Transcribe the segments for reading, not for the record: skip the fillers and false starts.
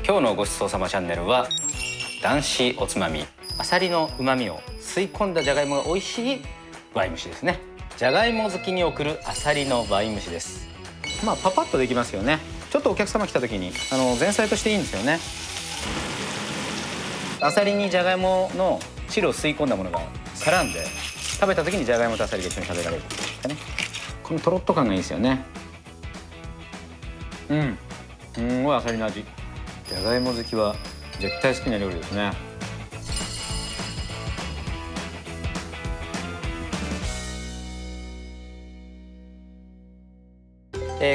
今日のごちそうさまチャンネルは男子おつまみ、あさりの旨味を吸い込んだじゃがいもが美味しいワイ蒸しですね。じゃがいも好きに送るあさりのワイ蒸しです。まあパパッとできますよね。ちょっとお客様来た時に前菜としていいんですよね。あさりにじゃがいもの汁を吸い込んだものが絡んで、食べた時にじゃがいもとあさりが一緒に食べられるんですかね。このとろっと感がいいですよね。すんごいあさりの味。じゃがいも好きは絶対好きな料理ですね。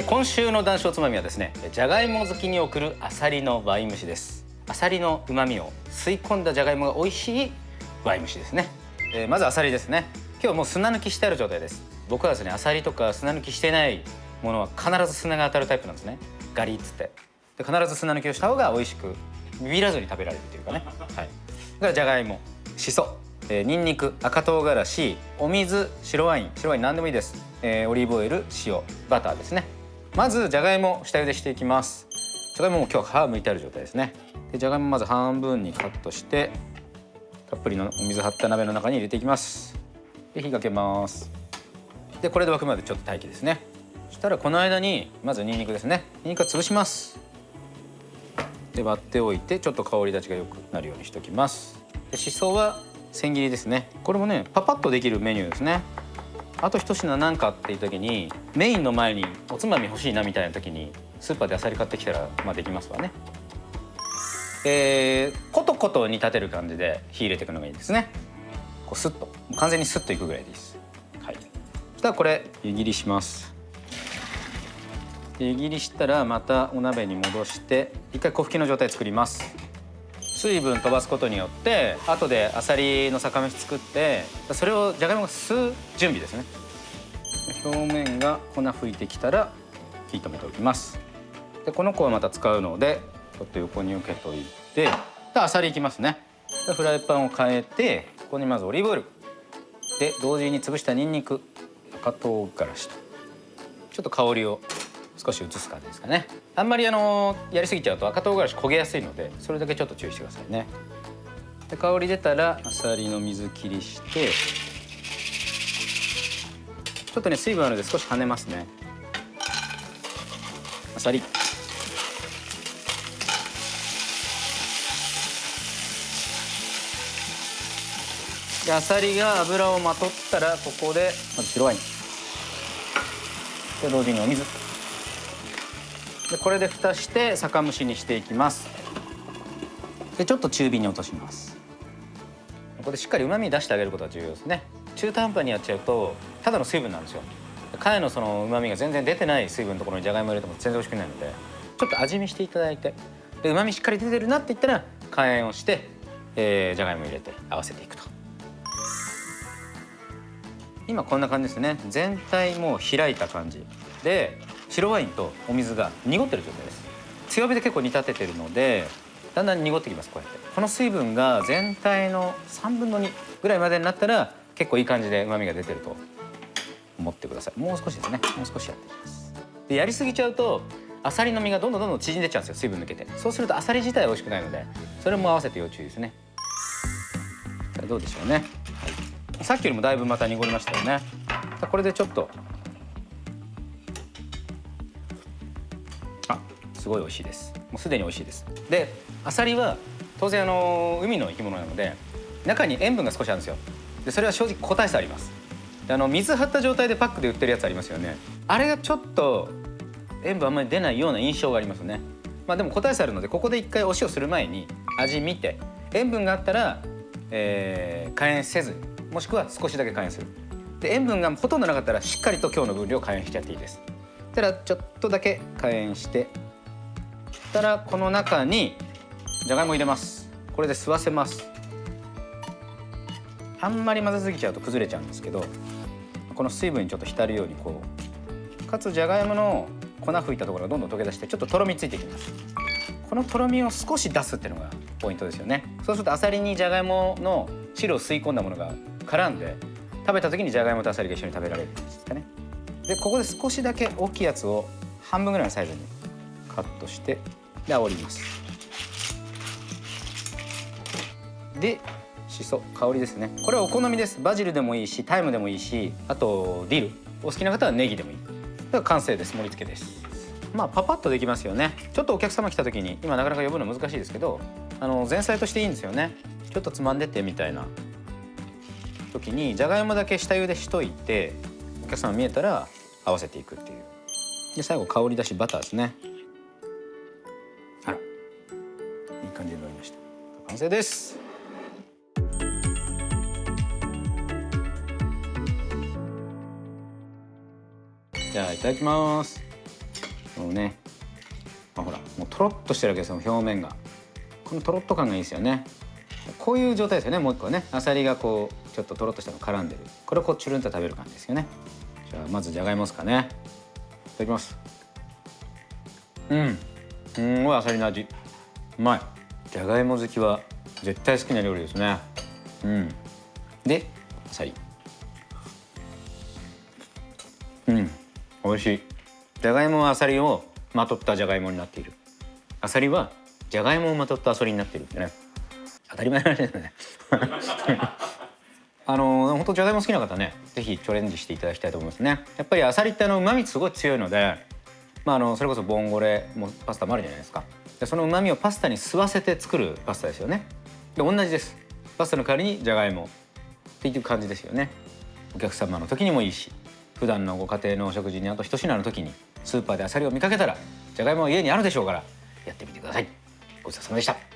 今週の男子おつまみはですね、じゃがいも好きに送るあさりのワイ蒸しです。あさりの旨味を吸い込んだじゃがいもが美味しいワイ蒸しですね。まずあさりですね。今日もう砂抜きしてある状態です。僕はですね、あさりとか砂抜きしてないものは必ず砂が当たるタイプなんですね。ガリッつってで、必ず砂抜きをした方が美味しくビビらずに食べられるというかね。はい。だからじゃがいも、しそ、にんにく、赤唐辛子、お水、白ワイン何でもいいです。オリーブオイル、塩、バターですね。まずじゃがいも下茹でしていきます。じゃがいもも今日皮むいてある状態ですね。でじゃがいもまず半分にカットしてたっぷりのお水張った鍋の中に入れていきます。で火かけます。でこれで沸くまでちょっと待機ですね。そしたらこの間にまずにんにくですね。にんにくは潰します。で割っておいてちょっと香り立ちが良くなるようにしておきます。でしそは千切りですね。これもねパパッとできるメニューですね。あと一品なんかっていう時にメインの前におつまみ欲しいなみたいな時にスーパーであさり買ってきたらまあできますわね。コトコト煮立てる感じで火入れていくのがいいですね。こうスッと完全にスッといくぐらいでいいです。はい。そしたらこれ湯切りします。湯切りしたらまたお鍋に戻して一回小吹きの状態作ります。水分飛ばすことによって後であさりの酒飯作ってそれをじゃがいもが吸う準備ですね。表面が粉吹いてきたら火止めておきます。でこの子はまた使うのでちょっと横に受けといて、であさりいきますね。でフライパンを変えてここにまずオリーブオイルで同時に潰したにんにく、赤唐辛子とちょっと香りを少し移す感じですかね。あんまりやりすぎちゃうと赤唐辛子焦げやすいのでそれだけちょっと注意してくださいね。で香り出たらあさりの水切りしてちょっとね水分あるので少し跳ねますね。あさりであさりが油をまとったらここでまず白ワインで同時にお水でこれで蓋して酒蒸しにしていきます。でちょっと中火に落とします。ここでしっかり旨味出してあげることが重要ですね。中途半端にやっちゃうとただの水分なんですよ。貝のその旨味が全然出てない水分のところにじゃがいも入れても全然美味しくないのでちょっと味見していただいてで旨味しっかり出てるなって言ったら加塩をして、じゃがいも入れて合わせていくと。今こんな感じですね。全体もう開いた感じで白ワインとお水が濁ってる状態です。強火で結構煮立ててるのでだんだん濁ってきます。こうやってこの水分が全体の3分の2ぐらいまでになったら結構いい感じで旨味が出てると思ってください。もう少しですね。もう少しやっていきます。でやりすぎちゃうとあさりの身がどんどん縮んでっちゃうんですよ。水分抜けてそうするとあさり自体は美味しくないのでそれも合わせて要注意ですね。さあどうでしょうね。はい、さっきよりもだいぶまた濁りましたよね。これでちょっとすごい美味しいです。もうすでに美味しいです。であさりは当然海の生き物なので中に塩分が少しあるんですよ。でそれは正直個体差あります。で水張った状態でパックで売ってるやつありますよね。あれがちょっと塩分あんまり出ないような印象がありますね。まあでも個体差あるのでここで一回お塩する前に味見て塩分があったら、加塩せずもしくは少しだけ加塩する。で塩分がほとんどなかったらしっかりと今日の分量加塩しちゃっていいです。たらちょっとだけ加塩してたらこの中にじゃがいも入れます。これで吸わせます。あんまり混ぜすぎちゃうと崩れちゃうんですけどこの水分にちょっと浸るようにこうかつじゃがいもの粉吹いたところがどんどん溶け出してちょっととろみついてきます。このとろみを少し出すっていうのがポイントですよね。そうするとあさりにじゃがいもの汁を吸い込んだものが絡んで食べた時にじゃがいもとあさりが一緒に食べられるんですかね。でここで少しだけ大きいやつを半分ぐらいのサイズにカットしてで煽ります。でしそ、香りですね。これはお好みです。バジルでもいいし、タイムでもいいし、あとディル、お好きな方はネギでもいい。だから完成です。盛り付けです。まあパパッとできますよね。ちょっとお客様来た時に、今なかなか呼ぶの難しいですけど、前菜としていいんですよね。ちょっとつまんでってみたいな時にじゃがいもだけ下茹でしといて、お客様見えたら合わせていくっていう。で最後香りだしバターですね。あら、いい感じになりました。完成です。じゃあいただきます。もうね、ほらもうとろっとしてるわけですよ、表面が。このとろっと感がいいですよね。こういう状態ですよね。もう一個ね、あさりがこうちょっととろっとしたの絡んでる。これをこうチュルンと食べる感じですよね。じゃあまずじゃがいもですかね。いただきます。すんごいあさりの味、うまい。じゃがいも好きは絶対好きな料理ですね。であさり、美味しい。じゃがいもはあさりをまとったじゃがいもになっている。あさりはじゃがいもをまとったあさりになっているってね。当たり前なんですね。本当じゃがいも好きな方ね、ぜひチャレンジしていただきたいと思いますね。やっぱりあさりって旨味すごい強いので、それこそボンゴレもパスタもあるじゃないですか。でその旨味をパスタに吸わせて作るパスタですよね。で同じです。パスタの代わりにじゃがいもっていう感じですよね。お客様の時にもいいし、普段のご家庭のお食事にあと一品の時にスーパーであさりを見かけたら、じゃがいもは家にあるでしょうからやってみてください。ごちそうさまでした。